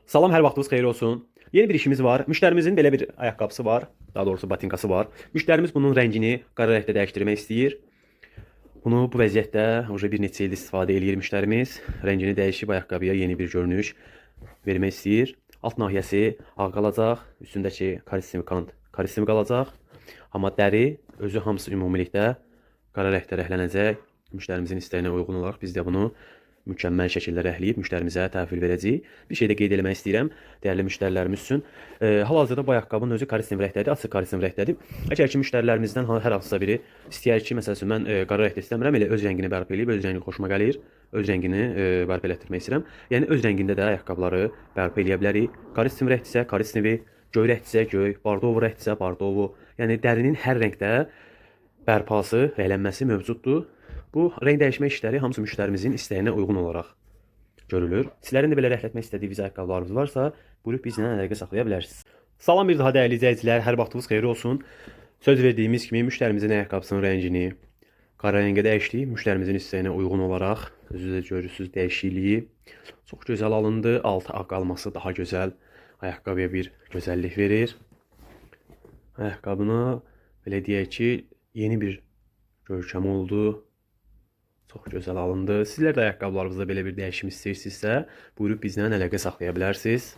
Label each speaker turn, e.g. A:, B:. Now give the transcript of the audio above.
A: Salam, hər vaxtınız xeyir olsun. Yeni bir işimiz var. Müştərimizin belə bir ayaqqabısı var. Daha doğrusu batinkası var. Müştərimiz bunun rəngini qara rəngdə dəyişdirmək istəyir. Bunu bu vəziyyətdə bir neçə il istifadə edir müştərimiz. Rəngini dəyişib ayaqqabıya yeni bir görünüş vermək istəyir. Alt nahiyəsi ağ qalacaq, üstündəki karistimi qalacaq. Amma dəri özü hamısı ümumilikdə qara rəngdə rənglənəcək. Müştərimizin istəyinə uyğun olaraq biz də bunu mükəmməl şəkildə rəhləyib müştərimizə təhvil verəcəyik. Bir şey də qeyd eləmək istəyirəm dəyərli müştərilərimiz üçün. Hal-hazırda bu ayaqqabının özü karistin rəngdədir, açıq karistin rəngdədir. Əgər ki müştərilərimizdən hər hansısa biri istəyər ki, məsələn mən qara rəngdə istəmirəm, elə öz rəngini bərpa eləyib, öz rəngi xoşuma gəlir, öz rəngini bərpa elətdirmək istəyirəm. Yəni öz rəngində də ayaqqabıları bərpa eləyə bilərik. Karistin rəngdirsə karistin, göy rəngdirsə göy, bardovu rəngdirsə bardovu. Yəni dərinin hər rəngdə bərpası, rənglənməsi mövcuddur. Bu rəng dəyişmə işləri hamısı müştərimizin istəyinə uyğun olaraq görülür. Sizlərin də belə rəhlətmək istədiyiniz ayaqqabılarınız varsa, buyurub bizlə əlaqə saxlaya bilərsiniz. Salam bir daha dəyərli izləyicilər, hər vaxtınız xeyir olsun. Söz verdiyimiz kimi müştərimizin ayaqqabısının rəngini qara rəngə dəyişdik. Müştərimizin istəyinə uyğun olaraq özünüz də görürsünüz dəyişikliyi çox gözəl alındı. Altı ağ qalması daha gözəl ayaqqabıya bir gözəllik verir. Ayaqqabına belə deyək ki, yeni bir görkəm oldu. Çox gözəl alındı. Sizlər də ayaqqabılarınızda belə bir dəyişim istəyirsinizsə, buyurub bizlə əlaqə saxlaya bilərsiniz.